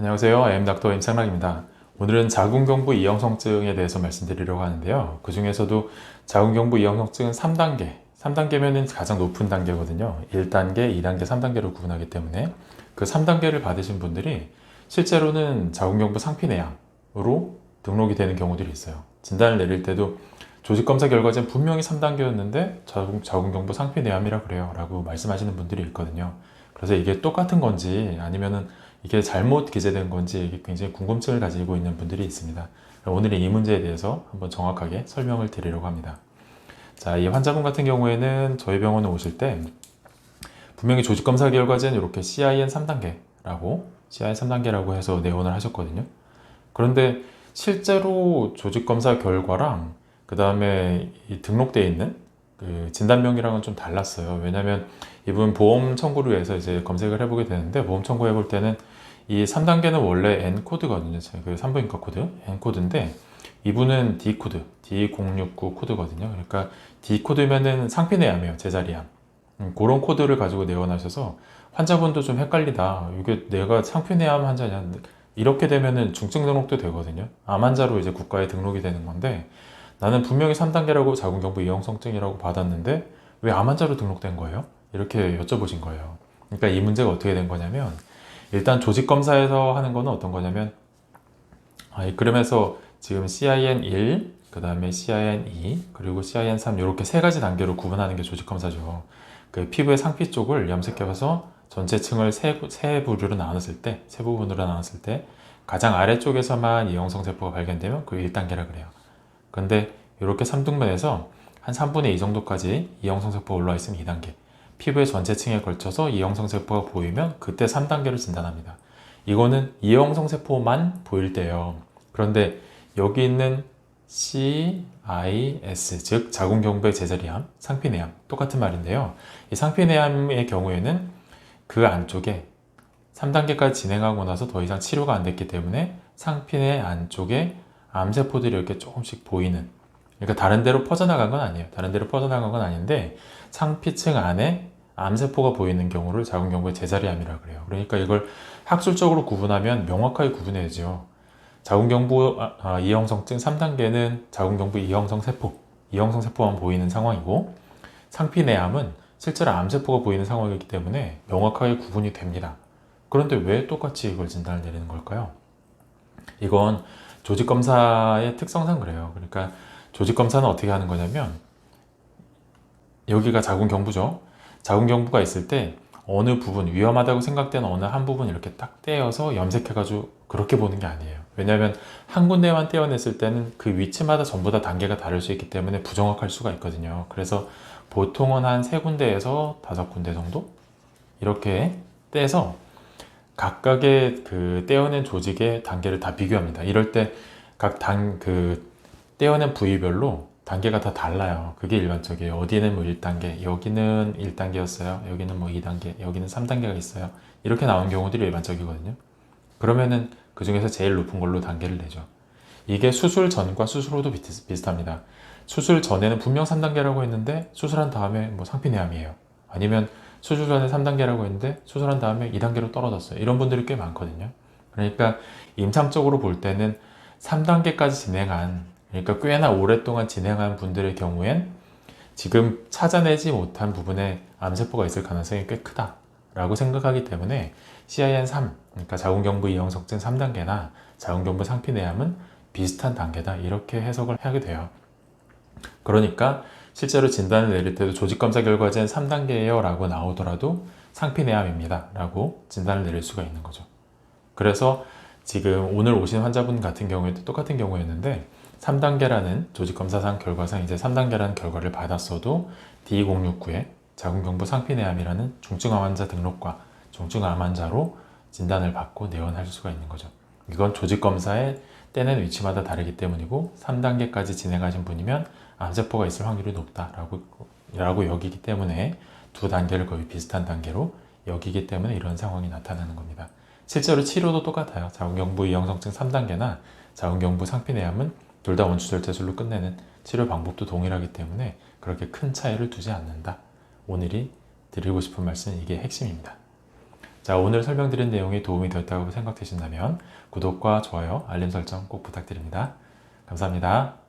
안녕하세요. M닥터 임상락입니다. 오늘은 자궁경부 이형성증에 대해서 말씀드리려고 하는데요. 그 중에서도 자궁경부 이형성증은 3단계, 3단계면 가장 높은 단계거든요. 1단계, 2단계, 3단계로 구분하기 때문에 그 3단계를 받으신 분들이 실제로는 자궁경부 상피내암으로 등록이 되는 경우들이 있어요. 진단을 내릴 때도 조직검사 결과지는 분명히 3단계였는데 자궁경부 상피내암이라 그래요 라고 말씀하시는 분들이 있거든요. 그래서 이게 똑같은 건지 아니면은 이게 잘못 기재된 건지 이게 굉장히 궁금증을 가지고 있는 분들이 있습니다. 오늘은 이 문제에 대해서 한번 정확하게 설명을 드리려고 합니다. 자, 이 환자분 같은 경우에는 저희 병원에 오실 때 분명히 조직검사 결과지는 이렇게 CIN 3단계라고 해서 내원을 하셨거든요. 그런데 실제로 조직검사 결과랑 그 다음에 등록되어 있는 그 진단명이랑은 좀 달랐어요. 왜냐면 이분 보험 청구를 위해서 이제 검색을 해보게 되는데 보험 청구해 볼 때는 이 3단계는 원래 N코드거든요. 그 산부인과 코드 N코드인데 이분은 D코드 D069 코드거든요. 그러니까 D코드면은 상피내암이에요. 제자리암. 그런 코드를 가지고 내원하셔서 환자분도 좀 헷갈리다. 이게 내가 상피내암 환자냐. 이렇게 되면은 중증 등록도 되거든요. 암 환자로 이제 국가에 등록이 되는 건데 나는 분명히 3단계라고 자궁경부 이형성증이라고 받았는데 왜 암 환자로 등록된 거예요? 이렇게 여쭤보신 거예요. 그러니까 이 문제가 어떻게 된 거냐면 일단 조직검사에서 하는 거는 어떤 거냐면 그러면서 지금 CIN1, 그 다음에 CIN2, 그리고 CIN3 이렇게 세 가지 단계로 구분하는 게 조직검사죠. 그 피부의 상피 쪽을 염색해서 전체 층을 세 부류로 나눴을 때, 세 부분으로 나눴을 때 가장 아래쪽에서만 이형성 세포가 발견되면 그 1단계라 그래요. 근데 이렇게 3등분해서 한 3분의 2 정도까지 이형성 세포가 올라와 있으면 2단계. 피부의 전체 층에 걸쳐서 이형성 세포가 보이면 그때 3단계를 진단합니다. 이거는 이형성 세포만 보일 때예요. 그런데 여기 있는 CIS, 즉 자궁경부의 제자리암, 상피내암 똑같은 말인데요. 이 상피내암의 경우에는 그 안쪽에 3단계까지 진행하고 나서 더 이상 치료가 안 됐기 때문에 상피내 안쪽에 암세포들이 이렇게 조금씩 보이는, 그러니까 다른 데로 퍼져나간 건 아니에요. 다른 데로 퍼져나간 건 아닌데 상피층 안에 암세포가 보이는 경우를 자궁경부의 제자리암이라고 그래요. 그러니까 이걸 학술적으로 구분하면 명확하게 구분해야죠. 자궁경부 이형성증 3단계는 자궁경부 이형성 세포만 보이는 상황이고 상피내암은 실제로 암세포가 보이는 상황이기 때문에 명확하게 구분이 됩니다. 그런데 왜 똑같이 이걸 진단을 내리는 걸까요? 이건 조직검사의 특성상 그래요. 그러니까 조직검사는 어떻게 하는 거냐면 여기가 자궁경부죠. 자궁경부가 있을 때 어느 부분, 위험하다고 생각되는 어느 한 부분 이렇게 딱 떼어서 염색해가지고 그렇게 보는 게 아니에요. 왜냐하면 한 군데만 떼어냈을 때는 그 위치마다 전부 다 단계가 다를 수 있기 때문에 부정확할 수가 있거든요. 그래서 보통은 한 3군데에서 5군데 정도? 이렇게 떼서 각각의 그 떼어낸 조직의 단계를 다 비교합니다. 이럴 때 그 떼어낸 부위별로 단계가 다 달라요. 그게 일반적이에요. 어디는 뭐 1단계, 여기는 1단계였어요. 여기는 뭐 2단계, 여기는 3단계가 있어요. 이렇게 나온 경우들이 일반적이거든요. 그러면은 그 중에서 제일 높은 걸로 단계를 내죠. 이게 수술 전과 수술 후도 비슷합니다. 수술 전에는 분명 3단계라고 했는데 수술한 다음에 뭐 상피내암이에요. 아니면 수술 전에 3단계라고 했는데 수술한 다음에 2단계로 떨어졌어요. 이런 분들이 꽤 많거든요. 그러니까 임상적으로 볼 때는 3단계까지 진행한, 그러니까 꽤나 오랫동안 진행한 분들의 경우엔 지금 찾아내지 못한 부분에 암세포가 있을 가능성이 꽤 크다라고 생각하기 때문에 CIN3, 그러니까 자궁경부 이형성증 3단계나 자궁경부 상피내암은 비슷한 단계다 이렇게 해석을 하게 돼요. 그러니까 실제로 진단을 내릴 때도 조직검사 결과지는 3단계예요 라고 나오더라도 상피내암입니다 라고 진단을 내릴 수가 있는 거죠. 그래서 지금 오늘 오신 환자분 같은 경우에도 똑같은 경우였는데 3단계라는 조직검사상 결과상 이제 3단계라는 결과를 받았어도 D069에 자궁경부 상피내암이라는 중증암 환자 등록과 중증암 환자로 진단을 받고 내원할 수가 있는 거죠. 이건 조직검사의 떼는 위치마다 다르기 때문이고 3단계까지 진행하신 분이면 암세포가 있을 확률이 높다라고 여기기 때문에 두 단계를 거의 비슷한 단계로 여기기 때문에 이런 상황이 나타나는 겁니다. 실제로 치료도 똑같아요. 자궁경부 이형성증 3단계나 자궁경부 상피내암은 둘 다 원추절제술로 끝내는 치료 방법도 동일하기 때문에 그렇게 큰 차이를 두지 않는다. 오늘이 드리고 싶은 말씀은 이게 핵심입니다. 자, 오늘 설명드린 내용이 도움이 되었다고 생각되신다면 구독과 좋아요, 알림 설정 꼭 부탁드립니다. 감사합니다.